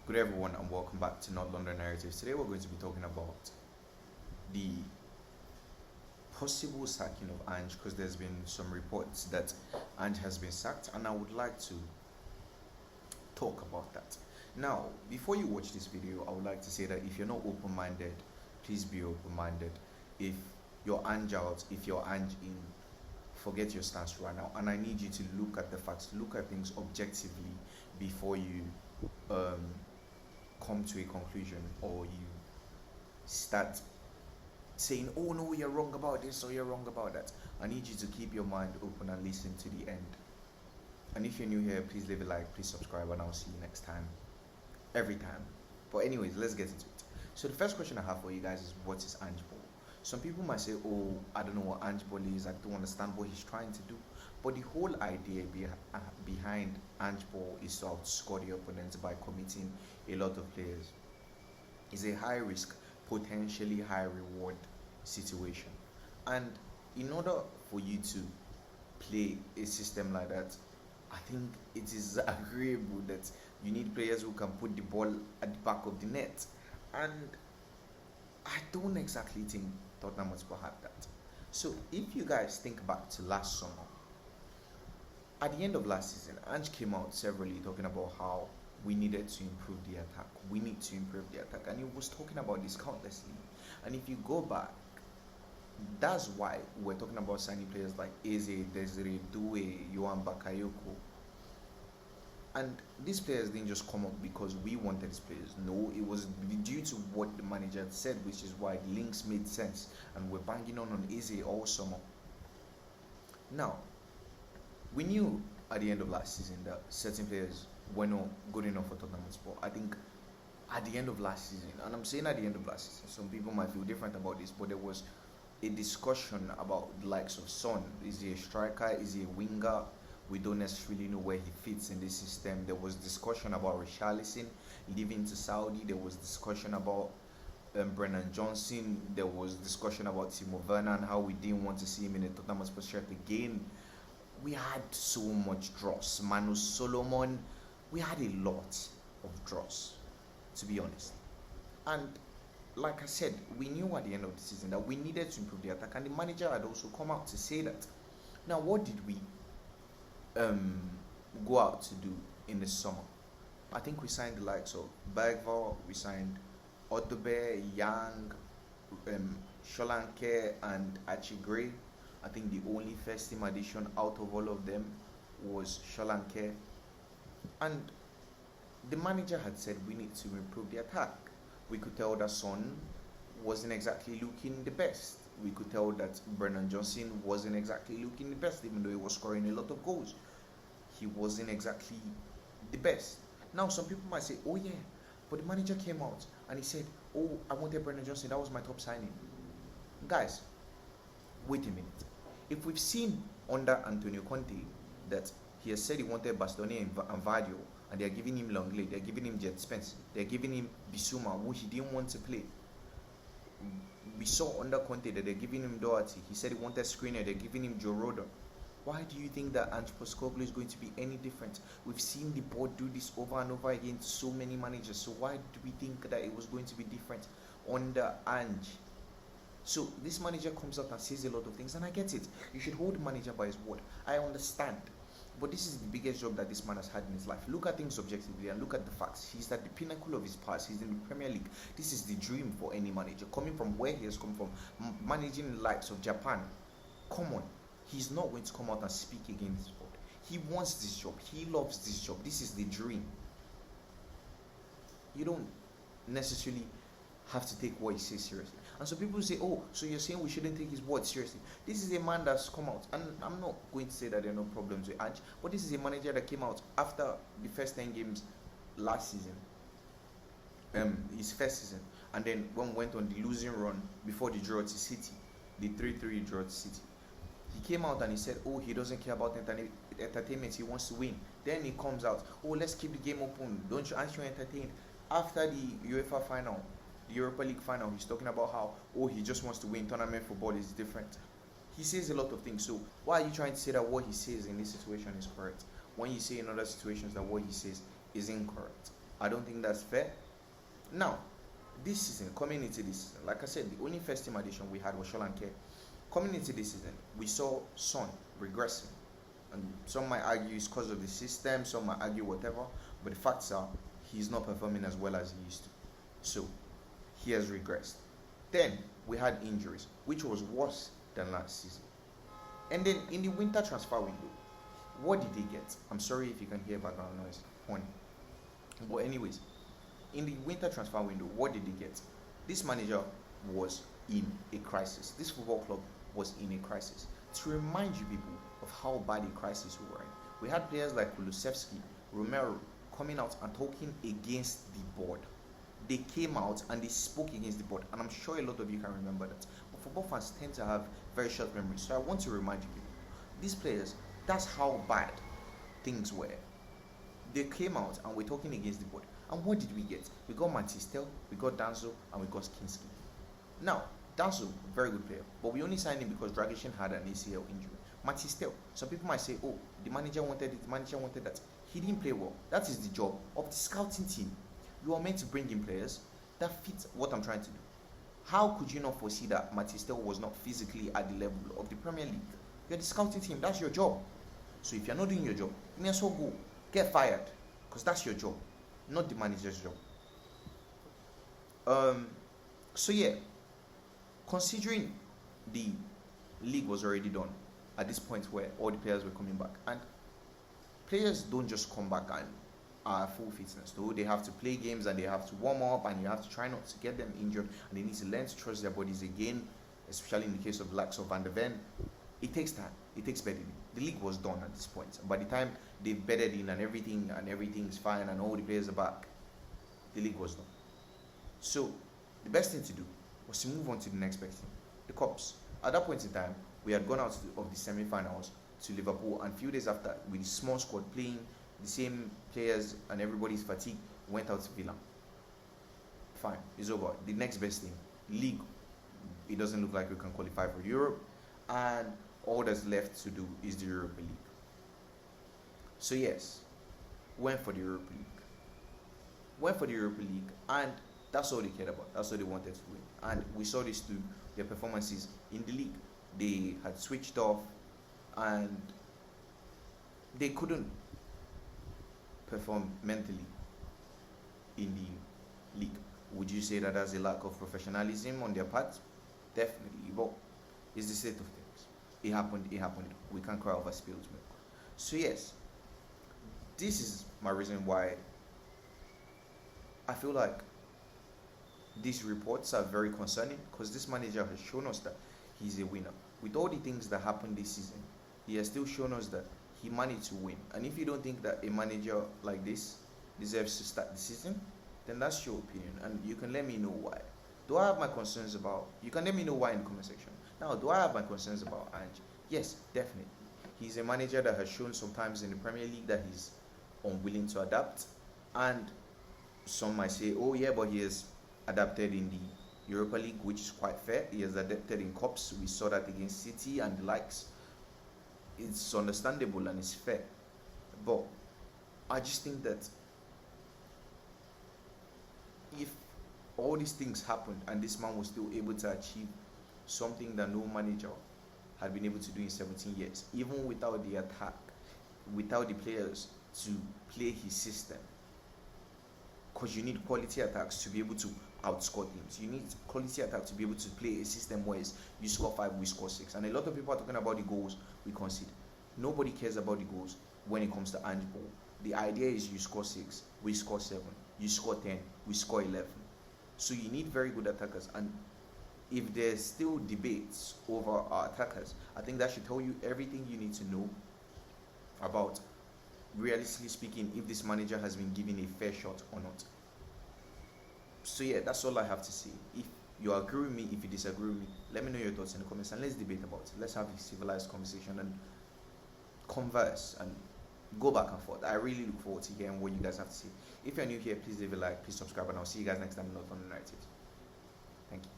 Good everyone and welcome back to Not London Narratives. Today we're going to be talking about the possible sacking of Ange because there's been some reports that Ange has been sacked and I would like to talk about that. Now, before you watch this video, I would like to say that if you're not open-minded, please be open-minded. If you're Ange out, if you're Ange in, forget your stance right now and I need you to look at the facts, look at things objectively before you come to a conclusion or you start saying, oh no, you're wrong about this or you're wrong about that. I need you to keep your mind open and listen to the end. And if you're new here, please leave a like, please subscribe, and I'll see you next time. Every time. But anyways, let's get into it. So the first question I have for you guys is, what is Ange ball? Some people might say, oh, I don't know what Ange ball is, I don't understand what he's trying to do. But the whole idea behind Ange ball is to outscore the opponents by committing a lot of players. It's a high risk, potentially high reward situation. And in order for you to play a system like that, I think it is agreeable that you need players who can put the ball at the back of the net. And I don't exactly think Tottenham Hotspur had that. So if you guys think back to last summer, at the end of last season, Ange came out severally talking about how we needed to improve the attack. We need to improve the attack. And he was talking about this countlessly. And if you go back, that's why we're talking about signing players like Eze, Desiree, Doué, Yohan Bakayoko. And these players didn't just come up because we wanted these players. No, it was due to what the manager had said, which is why the links made sense. And we're banging on Eze all summer. Now, we knew at the end of last season that certain players were not good enough for Tottenham Hotspur. I think at the end of last season, and I'm saying at the end of last season, some people might feel different about this, but there was a discussion about the likes of Son. Is he a striker? Is he a winger? We don't necessarily know where he fits in this system. There was discussion about Richarlison leaving to Saudi. There was discussion about Brennan Johnson. There was discussion about Timo Werner and how we didn't want to see him in a Tottenham Hotspur shirt again. We had so much dross. Manu Solomon, we had a lot of dross, to be honest. And like I said, we knew at the end of the season that we needed to improve the attack, and the manager had also come out to say that. Now, what did we go out to do in the summer? I think we signed the likes of Bergvall, we signed Odobe, Yang, Solanke, and Archie Gray. I think the only first team addition out of all of them was Solanke. And the manager had said we need to improve the attack. We could tell that Son wasn't exactly looking the best. We could tell that Brennan Johnson wasn't exactly looking the best, even though he was scoring a lot of goals. He wasn't exactly the best. Now, some people might say, oh yeah, but the manager came out and he said, oh, I wanted Brennan Johnson, that was my top signing. Guys, wait a minute. If we've seen under Antonio Conte that he has said he wanted Bastoni and Vadio, and they're giving him Longley, they're giving him Jet Spence, they're giving him Bissouma, who he didn't want to play. We saw under Conte that they're giving him Doherty. He said he wanted Skriniar, they're giving him Joe Rodon. Why do you think that Ange Postecoglou is going to be any different? We've seen the board do this over and over again to so many managers. So why do we think that it was going to be different under Ange? So this manager comes out and says a lot of things, and I get it. You should hold the manager by his word. I understand. But this is the biggest job that this man has had in his life. Look at things objectively and look at the facts. He's at the pinnacle of his past. He's in the Premier League. This is the dream for any manager. Coming from where he has come from, managing the likes of Japan. Come on. He's not going to come out and speak against his board. He wants this job. He loves this job. This is the dream. You don't necessarily have to take what he says seriously. And so people say, oh, so you're saying we shouldn't take his word seriously. This is a man that's come out, and I'm not going to say that there are no problems with Ange, but this is a manager that came out after the first 10 games last season, his first season, and then when went on the losing run before the draw to City, the 3-3 draw to City. He came out and he said, oh, he doesn't care about entertainment, he wants to win. Then he comes out, oh, let's keep the game open, aren't you entertained? After the UEFA final, the Europa League final, he's talking about how, oh, he just wants to win. Tournament football is different. He says a lot of things. So why are you trying to say that what he says in this situation is correct when you say in other situations that what he says is incorrect? I don't think that's fair. Now, this season, coming into this season, like I said, the only first team addition we had was Sholanke. Coming into this season, we saw Son regressing. And some might argue it's because of the system, some might argue whatever, but the facts are he's not performing as well as he used to. So, he has regressed. Then, we had injuries, which was worse than last season. And then, in the winter transfer window, what did they get? I'm sorry if you can hear background noise. Honey. But anyways, in the winter transfer window, what did they get? This manager was in a crisis. This football club was in a crisis. To remind you people of how bad a crisis we were in, we had players like Kulusevski, Romero coming out and talking against the board. They came out and they spoke against the board, and I'm sure a lot of you can remember that. But football fans tend to have very short memories, so I want to remind you people, these players, that's how bad things were. They came out and were talking against the board. And what did we get? We got Matistel, we got Danzo, and we got Kinski. Now, Danzo, very good player, but we only signed him because Dragishin had an ACL injury. Matistel, some people might say, oh, the manager wanted it, the manager wanted that. He didn't play well. That is the job of the scouting team. You are meant to bring in players that fit what I'm trying to do. How could you not foresee that Matistel was not physically at the level of the Premier League? You're the scouting team, that's your job. So if you're not doing your job, you may as well go. Get fired, because that's your job, not the manager's job. So yeah, considering the league was already done at this point where all the players were coming back, and players don't just come back and are full fitness, though they have to play games and they have to warm up and you have to try not to get them injured and they need to learn to trust their bodies again, especially in the case of the likes of Van der Ven. It takes time, it takes bedding. The league was done at this point. By the time they've bedded in and everything is fine and all the players are back, the league was done. So the best thing to do was to move on to the next best thing, the Cups. At that point in time, we had gone out of the semi-finals to Liverpool, and a few days after, with the small squad playing the same players and everybody's fatigue, went out to Villa. Fine, it's over. The next best thing, league. It doesn't look like we can qualify for Europe, and all that's left to do is the Europa League. So yes, went for the Europa League, and that's all they cared about. That's all they wanted to win. And we saw this through their performances in the league. They had switched off, and they couldn't perform mentally in the league. Would you say that that's a lack of professionalism on their part? Definitely, but it's the state of things. It happened. We can't cry over spilled milk. So yes, this is my reason why I feel like these reports are very concerning, because this manager has shown us that he's a winner. With all the things that happened this season, he has still shown us that he managed to win. And if you don't think that a manager like this deserves to start the season, then that's your opinion, and you can let me know why. Do I have my concerns about? You can let me know why in the comment section. Now, do I have my concerns about Ange? Yes, definitely. He's a manager that has shown sometimes in the Premier League that he's unwilling to adapt, and some might say, oh yeah, but he has adapted in the Europa League, which is quite fair. He has adapted in cups. We saw that against City and the likes. It's understandable and it's fair, but I just think that if all these things happened and this man was still able to achieve something that no manager had been able to do in 17 years, even without the attack, without the players to play his system, because you need quality attacks to be able to outscore teams. You need quality attack to be able to play a system where you score 5, we score 6. And a lot of people are talking about the goals we concede. Nobody cares about the goals when it comes to Ange ball. The idea is you score 6, we score 7. You score 10, we score 11. So you need very good attackers. And if there's still debates over our attackers, I think that should tell you everything you need to know about, realistically speaking, if this manager has been given a fair shot or not. So yeah, that's all I have to say. If you agree with me, if you disagree with me, let me know your thoughts in the comments and let's debate about it. Let's have a civilized conversation and converse and go back and forth. I really look forward to hearing what you guys have to say. If you're new here, please leave a like, please subscribe, and I'll see you guys next time on the Narrative. Thank you.